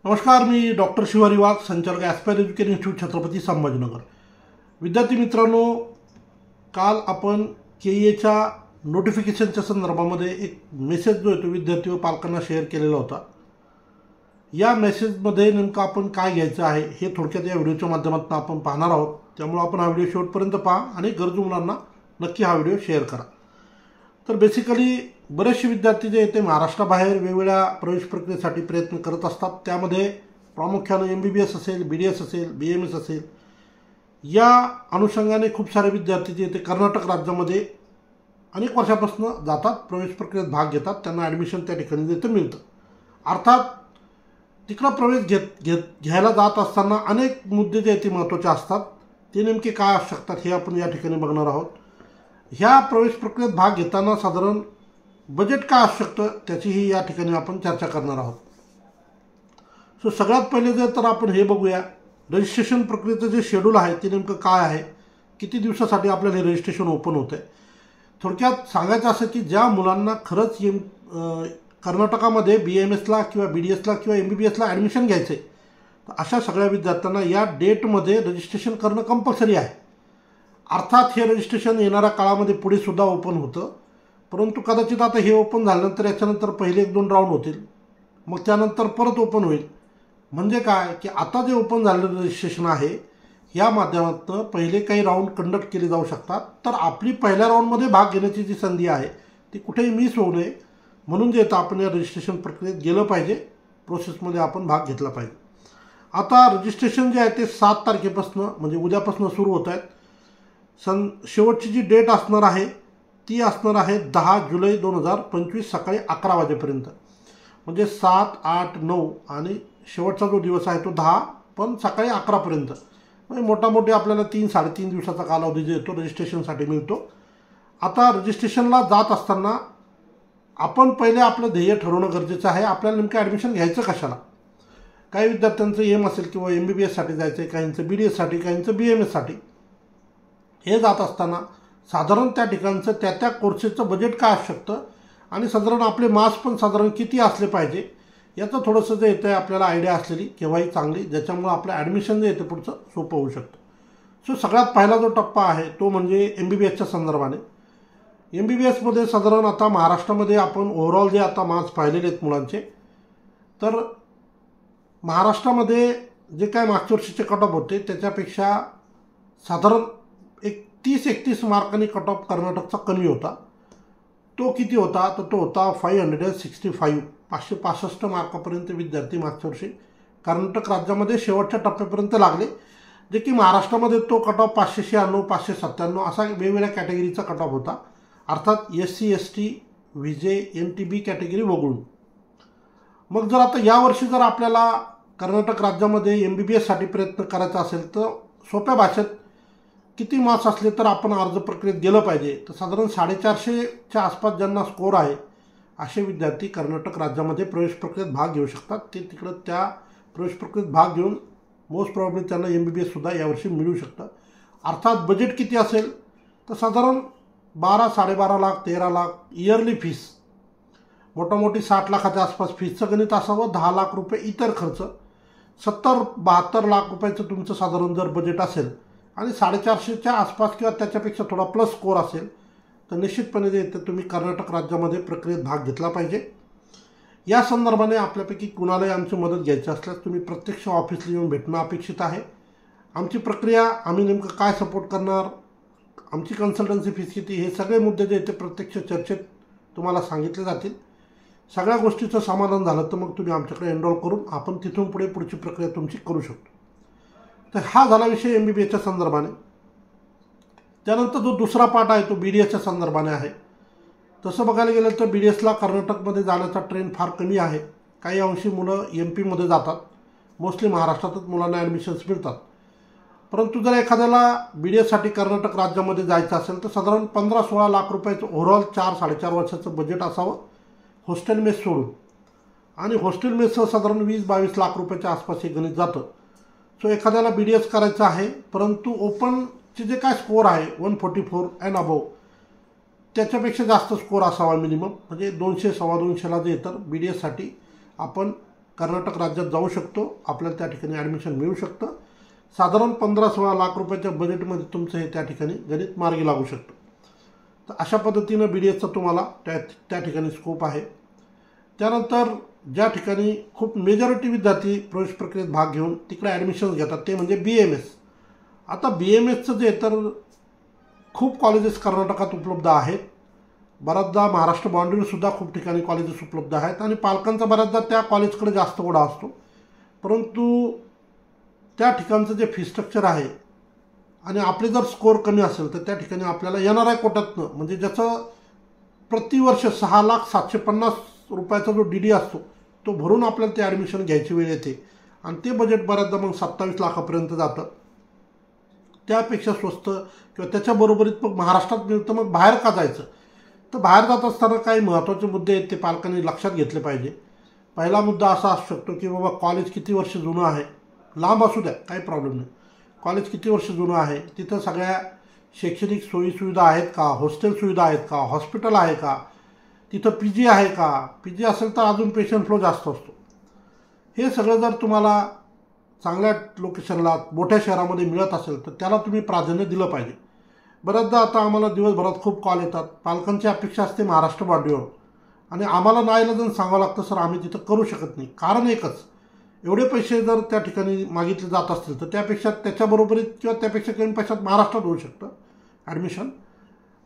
नमस्कार, मी डॉक्टर शिवारी वाघ, संचालक aspire education institute, Chhatrapati Sambhajinagar. विद्यार्थी मित्रांनो, काल आपण KEAच्या नोटिफिकेशनच्या संदर्भामध्ये एक मेसेज जो आहे तो विद्यार्थी व पालकांना शेअर केलेला होता. या मेसेजमध्ये नेमकं आपण काय घ्यायचं आहे हे थोडक्यात या व्हिडिओच्या माध्यमातून आपण पाहणार आहोत. त्यामुळे आपण हा व्हिडिओ शेवटपर्यंत पहा आणि गरजू मुलांना नक्की हा व्हिडिओ शेअर करा. तर बेसिकली बरेचसे विद्यार्थी जे ते महाराष्ट्राबाहेर वेगवेगळ्या प्रवेश प्रक्रियेसाठी प्रयत्न करत असतात. त्यामध्ये प्रामुख्याने MBBS असेल, BDS असेल, BMS असेल, या अनुषंगाने खूप सारे विद्यार्थी जे ते कर्नाटक राज्यामध्ये अनेक वर्षापासून जातात, प्रवेश प्रक्रियेत भाग घेतात. त्यांना ॲडमिशन त्या ठिकाणी जे ते मिळतं. अर्थात तिकडं प्रवेश घ्यायला जात असताना अनेक मुद्दे जे ते महत्त्वाचे असतात. ते नेमके काय असू शकतात हे आपण या ठिकाणी बघणार आहोत. ह्या प्रवेश प्रक्रियेत भाग घेताना साधारण बजेट काय असू शकतं त्याचीही या ठिकाणी आपण चर्चा करणार आहोत. सगळ्यात पहिले तर आपण हे बघूया, रजिस्ट्रेशन प्रक्रियेचं जे शेड्यूल आहे ते नेमकं काय आहे, किती दिवसासाठी आपल्याला हे रजिस्ट्रेशन ओपन होतं आहे. थोडक्यात सांगायचं असं की ज्या मुलांना खरंच कर्नाटकामध्ये BMSला किंवा BDSला किंवा MBBSला ॲडमिशन घ्यायचं आहे, तर अशा सगळ्या विद्यार्थ्यांना या डेटमध्ये रजिस्ट्रेशन करणं कंपल्सरी आहे. अर्थात हे रजिस्ट्रेशन येणाऱ्या काळामध्ये पुढेसुद्धा ओपन होतं, परंतु कदाचित आता हे ओपन झाल्यानंतर याच्यानंतर पहिले 1-2 राऊंड होतील, मग त्यानंतर परत ओपन होईल. म्हणजे काय की आता जे ओपन झालेलं रजिस्ट्रेशन आहे या माध्यमातून पहिले काही राऊंड कंडक्ट केले जाऊ शकतात. तर आपली पहिल्या राऊंडमध्ये भाग घेण्याची जी संधी आहे ती कुठेही मिस होऊ नये म्हणून जे तर आपण या रजिस्ट्रेशन प्रक्रियेत गेलं पाहिजे, प्रोसेसमध्ये आपण भाग घेतला पाहिजे. आता रजिस्ट्रेशन जे आहे ते 7 तारखेपासून म्हणजे उद्यापासून सुरू होत आहेत. शेवटची जी डेट असणार आहे ती असणार आहे 10 जुलै 2025 सकाळी 11 वाजेपर्यंत. म्हणजे 7, 8, 9 आणि शेवटचा जो दिवस आहे तो 10 पण सकाळी 11पर्यंत. म्हणजे मोठामोठी आपल्याला 3-3.5 दिवसाचा कालावधी जो येतो रजिस्ट्रेशनसाठी मिळतो. आता रजिस्ट्रेशनला जात असताना आपण पहिले आपलं ध्येय ठरवणं गरजेचं आहे. आपल्याला नेमकं ॲडमिशन घ्यायचं कशाला. काही विद्यार्थ्यांचं एम असेल किंवा MBBSसाठी जायचं आहे, काहींचं BDSसाठी, काहींचं BMSसाठी. हे जात असताना साधारण त्या ठिकाणचं त्या कोर्सेसचं बजेट काय असू शकतं आणि साधारण आपले मार्क्स पण साधारण किती असले पाहिजे याचं थोडंसं जे येतं आपल्याला आयडिया असलेली केव्हाही चांगली, ज्याच्यामुळं आपलं ॲडमिशन जे येतं पुढचं सोपं होऊ शकतं. सगळ्यात पहिला जो टप्पा आहे तो म्हणजे MBBSच्या संदर्भाने. MBBSमध्ये साधारण आता महाराष्ट्रामध्ये आपण ओव्हरऑल जे आता मार्क्स पाहिलेले आहेत मुलांचे, तर महाराष्ट्रामध्ये जे काय मागच्या वर्षीचे कट ऑफ होते त्याच्यापेक्षा साधारण 30-31 मार्कांनी कट ऑफ कर्नाटकचा कमी होता. तो किती होता तर तो होता 565. 565 मार्कापर्यंत विद्यार्थी मागच्या वर्षी कर्नाटक राज्यामध्ये शेवटच्या टप्प्यापर्यंत लागले, जे की महाराष्ट्रामध्ये तो कट ऑफ 596, 597 असा वेगवेगळ्या कॅटेगरीचा कट ऑफ होता. अर्थात SC, ST, VJ, NTB category वगळून. मग जर आता यावर्षी जर आपल्याला कर्नाटक राज्यामध्ये MBBSसाठी प्रयत्न करायचा असेल तर सोप्या भाषेत किती मार्क्स असले तर आपण अर्ज प्रक्रियेत गेलं पाहिजे. तर साधारण 450च्या आसपास ज्यांना स्कोर आहे असे विद्यार्थी कर्नाटक राज्यामध्ये प्रवेश प्रक्रियेत भाग घेऊ शकतात. ते तिकडं त्या प्रवेश प्रक्रियेत भाग घेऊन मोस्ट प्रॉब्ली त्यांना MBBSसुद्धा यावर्षी मिळू शकतं. अर्थात बजेट किती असेल तर साधारण 12-12.5 लाख, 13 लाख इयरली फीस, मोठामोठी 60 लाखाच्या आसपास फीसचं गणित असावं. 10 लाख रुपये इतर खर्च, 70-72 लाख रुपयाचं तुमचं साधारण जर बजेट असेल आणि 450च्या आसपास किंवा त्याच्यापेक्षा थोडा प्लस स्कोर असेल तर निश्चितपणे जे येतं तुम्ही कर्नाटक राज्यामध्ये प्रक्रियेत भाग घेतला पाहिजे. या संदर्भाने आपल्यापैकी कुणालाही आमची मदत घ्यायची असल्यास तुम्ही प्रत्यक्ष ऑफिसला येऊन भेटणं अपेक्षित आहे. आमची प्रक्रिया, आम्ही नेमकं काय सपोर्ट करणार, आमची कन्सल्टन्सी फीस किती, हे सगळे मुद्दे जे ते प्रत्यक्ष चर्चेत तुम्हाला सांगितले जातील. सगळ्या गोष्टीचं समाधान झालं तर मग तुम्ही आमच्याकडे एनरोल करून आपण तिथून पुढची प्रक्रिया तुमची करू शकतो. तर हा झाला विषय MBBSच्या संदर्भाने. त्यानंतर जो दुसरा पार्ट आहे तो BDSच्या संदर्भाने आहे. तसं बघायला गेलं तर BDSला कर्नाटकमध्ये जाण्याचा ट्रेंड फार कमी आहे. काही अंशी मुलं MP मध्ये जातात, मोस्टली महाराष्ट्रातच मुलांना ॲडमिशन्स मिळतात. परंतु जर एखाद्याला BDSसाठी कर्नाटक राज्यामध्ये जायचं असेल तर साधारण 15-16 लाख रुपयाचं ओव्हरऑल 4-4.5 वर्षाचं बजेट असावं हॉस्टेल मेस सोडून. आणि हॉस्टेल मेसचं साधारण 20-22 लाख रुपयाच्या आसपास हे गणित जातं. एखाद्याला BDS करायचं आहे परंतु ओपनचे जे काय स्कोर आहे 144 अँड अबव त्याच्यापेक्षा जास्त स्कोर असावा मिनिमम, म्हणजे 200-225ला जे तर BDSसाठी आपण कर्नाटक राज्यात जाऊ शकतो, आपल्याला त्या ठिकाणी ॲडमिशन मिळू शकतं. साधारण 15-16 लाख रुपयाच्या बजेटमध्ये तुमचं हे त्या ठिकाणी गणित मार्गी लागू शकतं. तर अशा पद्धतीनं BDSचा तुम्हाला त्या ठिकाणी स्कोप आहे. त्यानंतर ज्या ठिकाणी खूप मेजॉरिटी विद्यार्थी प्रवेश प्रक्रियेत भाग घेऊन तिकडे ॲडमिशन्स घेतात ते म्हणजे BAMS. आता BAMSचं जे तर खूप कॉलेजेस कर्नाटकात उपलब्ध आहेत. बऱ्याचदा महाराष्ट्र बाउंड्रीवरसुद्धा खूप ठिकाणी कॉलेजेस उपलब्ध आहेत आणि पालकांचा बऱ्याचदा त्या कॉलेजकडे जास्त ओढा असतो. परंतु त्या ठिकाणचं जे फी स्ट्रक्चर आहे आणि आपले जर स्कोअर कमी असेल तर त्या ठिकाणी आपल्याला NRI कोट्यातनं म्हणजे ज्याचं प्रतिवर्ष 6,750,000 रुपयाचा जो DD असतो तो भरून आपल्याला ते ॲडमिशन घ्यायची वेळ येते आणि ते बजेट बऱ्याचदा मग 27 लाखापर्यंत जातं. त्यापेक्षा स्वस्त किंवा त्याच्या बरोबरीत मग महाराष्ट्रात मिळतं, मग बाहेर का जायचं? तर बाहेर जात असताना काही महत्त्वाचे मुद्दे आहेत ते पालकांनी लक्षात घेतले पाहिजे. पहिला मुद्दा असा असू शकतो की बाबा कॉलेज किती वर्ष जुनं आहे, लांब असू द्या काही प्रॉब्लेम नाही, कॉलेज किती वर्ष जुनं आहे, तिथं सगळ्या शैक्षणिक सोयीसुविधा आहेत का, हॉस्टेल सुविधा आहेत का, हॉस्पिटल आहे का, तिथं PG आहे का, PG असेल तर अजून पेशंट फ्लो जास्त असतो. हे सगळं जर तुम्हाला चांगल्या लोकेशनला मोठ्या शहरामध्ये मिळत असेल तर त्याला तुम्ही प्राधान्य दिलं पाहिजे. बऱ्याचदा आता आम्हाला दिवसभरात खूप कॉल येतात, पालकांची अपेक्षा असते महाराष्ट्र बाउंड्रीवर आणि आम्हाला नाईलाजाने सांगावं लागतं सर आम्ही तिथं करू शकत नाही. कारण एकच, एवढे पैसे जर त्या ठिकाणी मागितले जात असतील तर त्यापेक्षा त्याच्याबरोबरीत किंवा त्यापेक्षा कमी पैशात महाराष्ट्रात होऊ शकतं ॲडमिशन.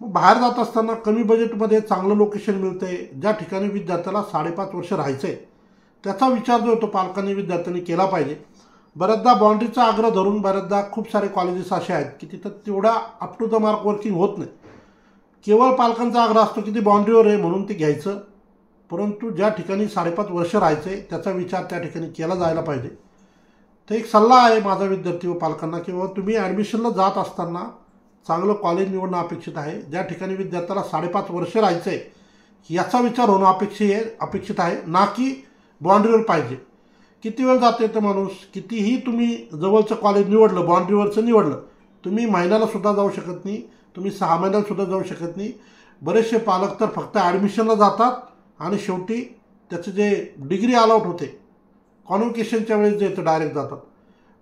मग बाहेर जात असताना कमी बजेटमध्ये चांगलं लोकेशन मिळतं आहे, ज्या ठिकाणी विद्यार्थ्याला 5.5 वर्ष राहायचं आहे त्याचा विचार जो तो पालकांनी विद्यार्थ्यांनी केला पाहिजे. बऱ्याचदा बाउंड्रीचा आग्रह धरून बऱ्याचदा खूप सारे कॉलेजेस असे आहेत की तिथं तेवढा up to the mark working होत नाही. केवळ पालकांचा आग्रह असतो की ती बाउंड्रीवर आहे म्हणून ते घ्यायचं, परंतु ज्या ठिकाणी 5.5 वर्ष राहायचं आहे त्याचा विचार त्या ठिकाणी केला जायला पाहिजे. तर एक सल्ला आहे माझा विद्यार्थी व पालकांना की बाबा तुम्ही ॲडमिशनला जात असताना चांगलं कॉलेज निवडणं अपेक्षित आहे, ज्या ठिकाणी विद्यार्थ्याला 5.5 वर्ष राहायचं आहे याचा विचार होणं अपेक्षित आहे, ना की बाउंड्रीवर पाहिजे. किती वेळ जाते तर माणूस, कितीही तुम्ही जवळचं कॉलेज निवडलं, बाउंड्रीवरचं निवडलं, तुम्ही महिन्यालासुद्धा जाऊ शकत नाही, तुम्ही 6 महिन्यालासुद्धा जाऊ शकत नाही. बरेचसे पालक तर फक्त ॲडमिशनला जातात आणि शेवटी त्याचं जे डिग्री अलॉट होते कॉन्व्होकेशनच्या वेळेस जे येतं डायरेक्ट जातात.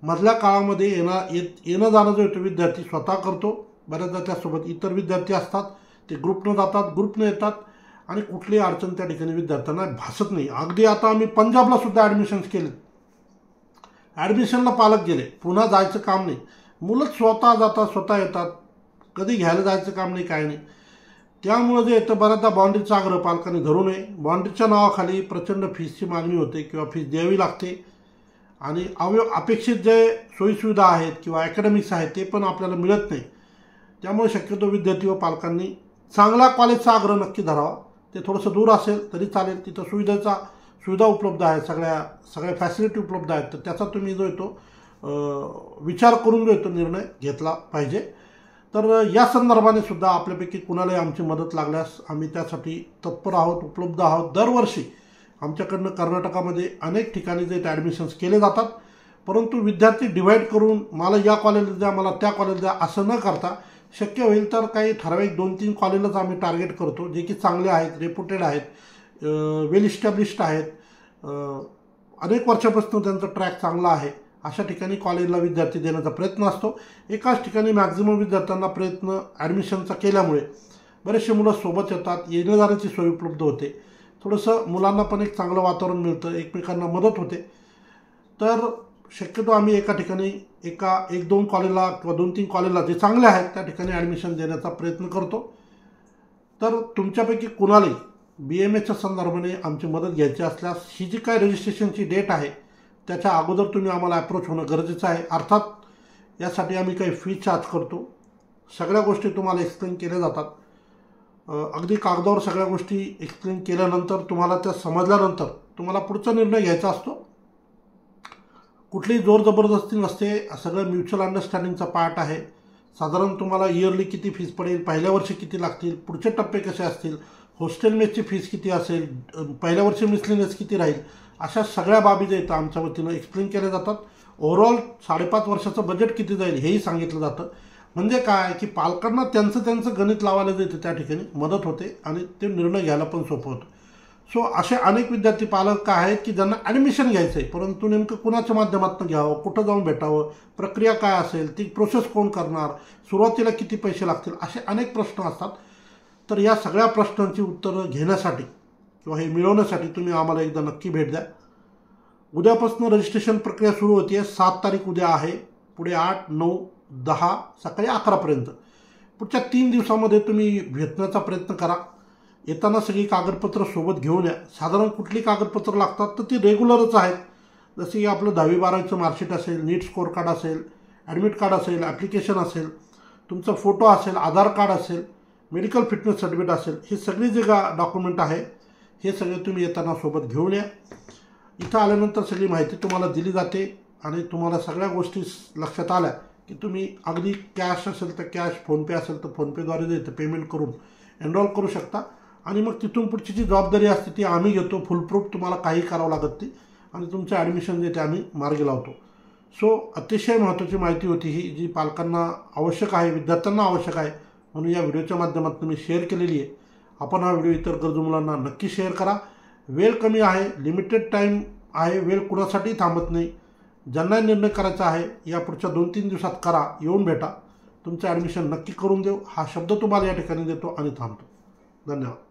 मधल्या काळामध्ये येणं जाणं जो येतो विद्यार्थी स्वतः करतो, बऱ्याचदा त्यासोबत इतर विद्यार्थी असतात, ते ग्रुपनं जातात, ग्रुपनं येतात आणि कुठलीही अडचण त्या ठिकाणी विद्यार्थ्यांना भासत नाही. अगदी आता आम्ही पंजाबलासुद्धा ॲडमिशन्स केले, ॲडमिशनला पालक गेले, पुन्हा जायचं काम नाही, मुलंच स्वतः जातात स्वतः येतात, कधी घ्यायला जायचं काम नाही काय नाही. त्यामुळे जे येतं बऱ्याचदा बाउंड्रीचा आग्रह पालकांनी धरू नये. बाउंड्रीच्या नावाखाली प्रचंड फीसची मागणी होते किंवा फीस द्यावी लागते आणि अपेक्षित जे सोयीसुविधा आहेत किंवा अकॅडमिक्स आहेत ते पण आपल्याला मिळत नाही. त्यामुळे शक्यतो विद्यार्थी व पालकांनी चांगला कॉलेजचा आग्रह नक्की धरावा. ते थोडंसं दूर असेल तरी चालेल, तिथं सुविधा उपलब्ध आहेत, सगळ्या फॅसिलिटी उपलब्ध आहेत, तर त्याचा तुम्ही जो येतो विचार करून जो येतो निर्णय घेतला पाहिजे. तर या संदर्भाने सुद्धा आपल्यापैकी कुणालाही आमची मदत लागल्यास आम्ही त्यासाठी तत्पर आहोत, उपलब्ध आहोत. दरवर्षी आमच्याकडनं कर्नाटकामध्ये अनेक ठिकाणी जे ॲडमिशन्स केले जातात, परंतु विद्यार्थी डिवाईड करून मला या कॉलेजला द्या, मला त्या कॉलेजला द्या असं न करता शक्य होईल तर काही ठराविक 2-3 कॉलेजलाच आम्ही टार्गेट करतो जे की चांगले आहेत, रेप्युटेड आहेत, वेल इस्टॅब्लिश्ड आहेत, अनेक वर्षापासून त्यांचा ट्रॅक चांगला आहे, अशा ठिकाणी कॉलेजला विद्यार्थी देण्याचा प्रयत्न असतो. एकाच ठिकाणी मॅक्झिमम विद्यार्थ्यांना प्रयत्न ॲडमिशनचा केल्यामुळे बरेचसे मुलं सोबत येतात, येण्या जाण्याची सोय उपलब्ध होते, थोडंसं मुलांना पण एक चांगलं वातावरण मिळतं, एकमेकांना मदत होते. तर शक्यतो आम्ही एका ठिकाणी 1-2 कॉलेजला किंवा 2-3 कॉलेजला जे चांगले आहेत त्या ठिकाणी ॲडमिशन देण्याचा प्रयत्न करतो. तर तुमच्यापैकी कुणालाही BAMSच्या संदर्भाने आमची मदत घ्यायची असल्यास ही जी काय रजिस्ट्रेशनची डेट आहे त्याच्या अगोदर तुम्ही आम्हाला अप्रोच होणं गरजेचं आहे. अर्थात यासाठी आम्ही काही फी चार्ज करतो. सगळ्या गोष्टी तुम्हाला एक्सप्लेन केल्या जातात. अगदी कागदावर सगळ्या गोष्टी एक्सप्लेन केल्यानंतर तुम्हाला त्या समजल्यानंतर तुम्हाला पुढचा निर्णय घ्यायचा असतो. कुठलीही जोर जबरदस्ती नसते, सगळं म्युच्युअल अंडरस्टँडिंगचा पार्ट आहे. साधारण तुम्हाला इयरली किती फीस पडेल, पहिल्या वर्षी किती लागतील, पुढचे टप्पे कसे असतील, हॉस्टेल मेसची फीस किती असेल, पहिल्या वर्षी मिसलेनियस किती राहील, अशा सगळ्या बाबी जे येतं आमच्या वतीनं एक्सप्लेन केल्या जातात. ओव्हरऑल 5.5 वर्षाचं बजेट किती जाईल हेही सांगितलं जातं. म्हणजे काय की पालकांना त्यांचं गणित लावायला जे येतं त्या ठिकाणी मदत होते आणि ते निर्णय घ्यायला पण सोपं होतं. सो असे अनेक विद्यार्थी पालक आहेत की ज्यांना ॲडमिशन घ्यायचं आहे, परंतु नेमकं कुणाच्या माध्यमातून घ्यावं, कुठं जाऊन भेटावं, प्रक्रिया काय असेल, ती प्रोसेस कोण करणार, सुरुवातीला किती पैसे लागतील, असे अनेक प्रश्न असतात. तर या सगळ्या प्रश्नांची उत्तरं घेण्यासाठी किंवा हे मिळवण्यासाठी तुम्ही आम्हाला एकदा नक्की भेट द्या. उद्यापासून रजिस्ट्रेशन प्रक्रिया सुरू होती आहे. 7 तारीख उद्या आहे, पुढे 8, 9, 10 सकाळी 11पर्यंत. पुढच्या 3 दिवसामध्ये तुम्ही भेटण्याचा प्रयत्न करा. येताना सगळी कागदपत्र सोबत घेऊन या. साधारण कुठली कागदपत्र लागतात तर ती रेग्युलरच आहेत, जसे की आपलं 10वी-12वीचं मार्कशीट असेल, नीट स्कोअर कार्ड असेल, ॲडमिट कार्ड असेल, ॲप्लिकेशन असेल, तुमचा फोटो असेल, आधार कार्ड असेल, मेडिकल फिटनेस सर्टिफिकेट असेल, हे सगळे जे डॉक्युमेंट आहे हे सगळे तुम्ही येताना सोबत घेऊन या. इथं आल्यानंतर सगळी माहिती तुम्हाला दिली जाते आणि तुम्हाला सगळ्या गोष्टी लक्षात आल्या की तुम्ही अगदी कॅश असेल तर कॅश, फोनपे असेल तर फोनपेद्वारे देतं पेमेंट करून एनरोल करू शकता. आणि मग तिथून पुढची जी जबाबदारी असते ती आम्ही घेतो. फुलप्रूफ तुम्हाला काही करावं लागत नाही आणि तुमचं ॲडमिशन जे ते आम्ही मार्गी लावतो. सो अतिशय महत्त्वाची माहिती होती ही, जी पालकांना आवश्यक आहे, विद्यार्थ्यांना आवश्यक आहे, म्हणून या व्हिडिओच्या माध्यमातून मी शेअर केलेली आहे. आपण हा व्हिडिओ इतर गरजू मुलांना नक्की शेअर करा. वेळ कमी आहे, लिमिटेड टाईम आहे, वेळ कुणासाठी थांबत नाही. ज्यांना निर्णय करायचा आहे या पुढच्या 2-3 दिवसात करा, येऊन भेटा, तुमचं ॲडमिशन नक्की करून देऊ, हा शब्द तुम्हाला या ठिकाणी देतो आणि थांबतो. धन्यवाद.